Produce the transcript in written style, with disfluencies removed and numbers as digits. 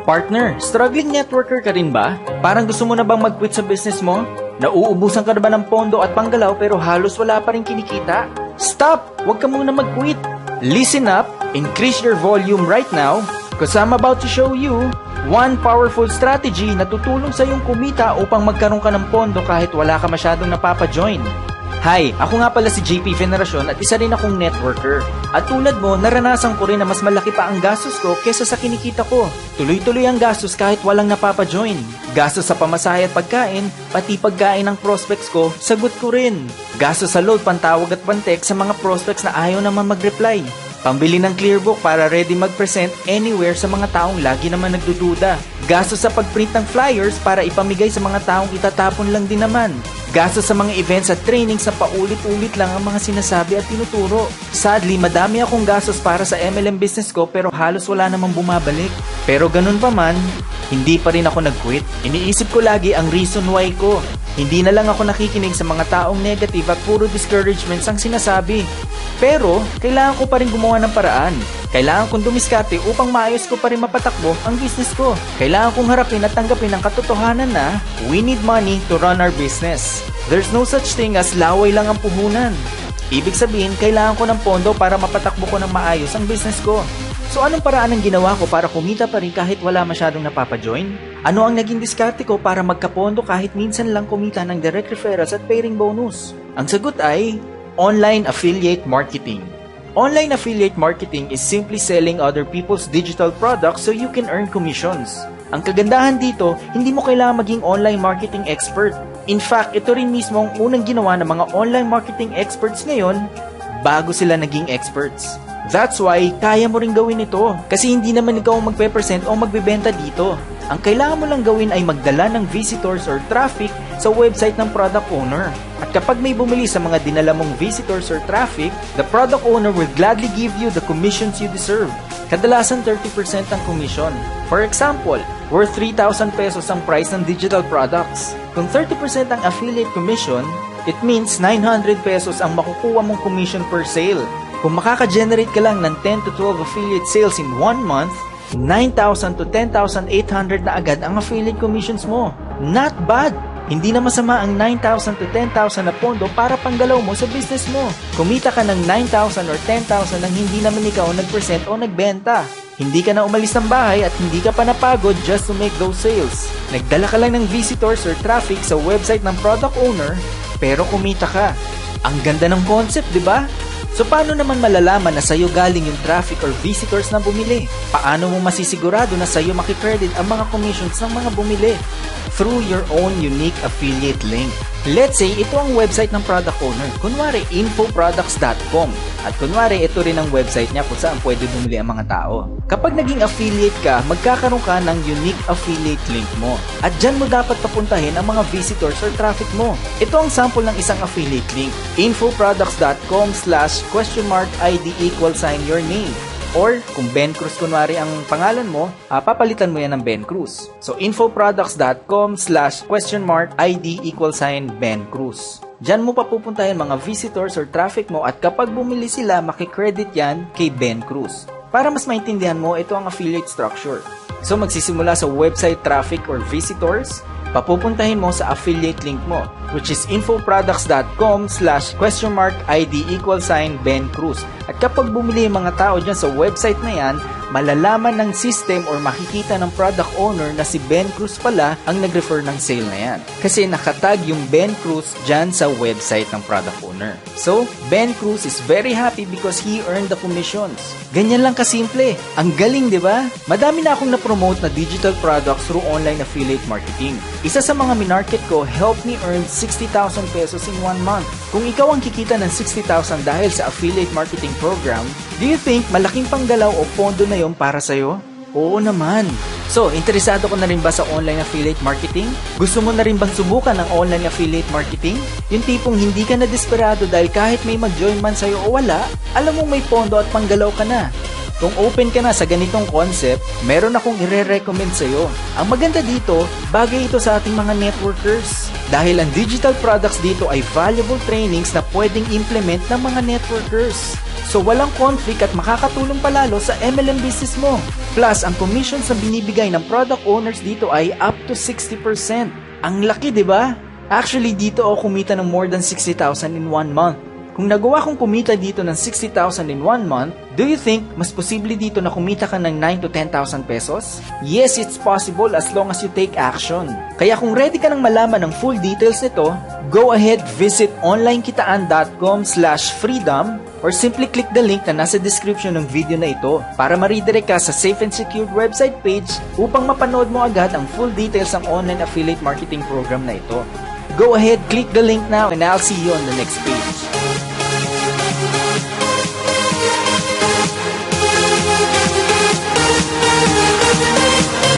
Partner, struggling networker ka rin ba? Parang gusto mo na bang mag-quit sa business mo? Nauubusan ka na ba ng pondo at panggalaw pero halos wala pa rin kinikita? Stop! Huwag ka muna mag-quit. Listen up, increase your volume right now, because I'm about to show you one powerful strategy na tutulong sa iyong kumita upang magkaroon ka ng pondo kahit wala ka masyadong napapa-join. Hi, ako nga pala si JP Veneracion at isa rin akong networker. At tulad mo, naranasan ko rin na mas malaki pa ang gastos ko kesa sa kinikita ko. Tuloy-tuloy ang gastos kahit walang napapa-join. Gastos sa pamasahe at pagkain, pati pagkain ng prospects ko, sagot ko rin. Gastos sa load, pantawag at pantext sa mga prospects na ayaw naman mag-reply. Pambili ng clearbook para ready mag-present anywhere sa mga taong lagi naman nagdududa. Gastos sa pagprint ng flyers para ipamigay sa mga taong itatapon lang din naman. Gastos sa mga events at trainings na paulit-ulit lang ang mga sinasabi at tinuturo. Sadly, madami akong gastos para sa MLM business ko pero halos wala namang bumabalik. Pero ganun pa man, hindi pa rin ako nag-quit. Iniisip ko lagi ang reason why ko. Hindi na lang ako nakikinig sa mga taong negative at puro discouragements ang sinasabi. Pero, kailangan ko pa rin gumawa ng paraan. Kailangan kong dumiskarte upang maayos ko pa rin mapatakbo ang business ko. Kailangan kong harapin at tanggapin ang katotohanan na we need money to run our business. There's no such thing as laway lang ang puhunan. Ibig sabihin, kailangan ko ng pondo para mapatakbo ko ng maayos ang business ko. So anong paraan ang ginawa ko para kumita pa rin kahit wala masyadong napapa-join? Ano ang naging diskarte ko para magkapondo kahit minsan lang kumita ng direct referrals at pairing bonus? Ang sagot ay online affiliate marketing. Online affiliate marketing is simply selling other people's digital products so you can earn commissions. Ang kagandahan dito, hindi mo kailangan maging online marketing expert. In fact, ito rin mismo ang unang ginawa ng mga online marketing experts ngayon bago sila naging experts. That's why, kaya mo rin gawin ito kasi hindi naman ikaw magpe-present o magbebenta dito. Ang kailangan mo lang gawin ay magdala ng visitors or traffic sa website ng product owner. At kapag may bumili sa mga dinala mong visitors or traffic, the product owner will gladly give you the commissions you deserve. Kadalasan 30% ang commission. For example, worth 3,000 pesos ang price ng digital products. Kung 30% ang affiliate commission, it means 900 pesos ang makukuha mong commission per sale. Kung makaka-generate ka lang ng 10 to 12 affiliate sales in 1 month, 9,000 to 10,800 na agad ang affiliate commissions mo. Not bad! Hindi na masama ang 9,000 to 10,000 na pondo para panggalaw mo sa business mo. Kumita ka ng 9,000 or 10,000 nang hindi naman ikaw nag-present o nagbenta. Hindi ka na umalis ng bahay at hindi ka pa napagod just to make those sales. Nagdala ka lang ng visitors or traffic sa website ng product owner, pero kumita ka. Ang ganda ng concept, di ba? So paano naman malalaman na sa'yo galing yung traffic or visitors na bumili? Paano mo masisigurado na sa'yo makikredit ang mga commissions ng mga bumili? Through your own unique affiliate link. Let's say, ito ang website ng product owner. Kunwari, infoproducts.com. At kunwari, ito rin ang website niya kung saan pwede bumili ang mga tao. Kapag naging affiliate ka, magkakaroon ka ng unique affiliate link mo. At dyan mo dapat papuntahin ang mga visitors or traffic mo. Ito ang sample ng isang affiliate link. infoproducts.com/ID=your name. Or, kung Ben Cruz kunwari ang pangalan mo, papalitan mo yan ng Ben Cruz. So, infoproducts.com/ID=Ben Cruz. Diyan mo papupuntahin mga visitors or traffic mo at kapag bumili sila, makikredit yan kay Ben Cruz. Para mas maintindihan mo, ito ang affiliate structure. So, magsisimula sa website traffic or visitors, papupuntahin mo sa affiliate link mo, which is infoproducts.com/ID=Ben Cruz. At kapag bumili yung mga tao dyan sa website na yan, malalaman ng system or makikita ng product owner na si Ben Cruz pala ang nag-refer ng sale na yan. Kasi nakatag yung Ben Cruz dyan sa website ng product owner. So, Ben Cruz is very happy because he earned the commissions. Ganyan lang kasimple. Ang galing, di ba? Madami na akong na-promote na digital products through online affiliate marketing. Isa sa mga minarket ko helped me earn 60,000 pesos in 1 month. Kung ikaw ang kikita ng 60,000 dahil sa affiliate marketing program, do you think malaking panggalaw o pondo na yon para sa'yo? Oo naman. So, interesado ka na rin ba sa online affiliate marketing? Gusto mo na rin bang subukan ng online affiliate marketing? Yung tipong hindi ka na desperado dahil kahit may mag-join man sa'yo o wala, alam mong may pondo at panggalaw ka na. Kung open ka na sa ganitong concept, meron akong ire-recommend sa'yo. Ang maganda dito, bagay ito sa ating mga networkers. Dahil ang digital products dito ay valuable trainings na pwedeng implement ng mga networkers. So walang conflict at makakatulong palalo sa MLM business mo. Plus, ang commission sa binibigay ng product owners dito ay up to 60%. Ang laki, di ba? Actually, dito ako kumita ng more than 60,000 in 1 month. Kung nagawa kong kumita dito ng 60,000 in 1 month, do you think mas posible dito na kumita ka ng 9 to 10,000 pesos? Yes, it's possible as long as you take action. Kaya kung ready ka nang malaman ng full details nito, go ahead, visit onlinekitaan.com/freedom or simply click the link na nasa description ng video na ito para ma-redirect ka sa safe and secured website page upang mapanood mo agad ang full details ng online affiliate marketing program na ito. Go ahead, click the link now and I'll see you on the next page.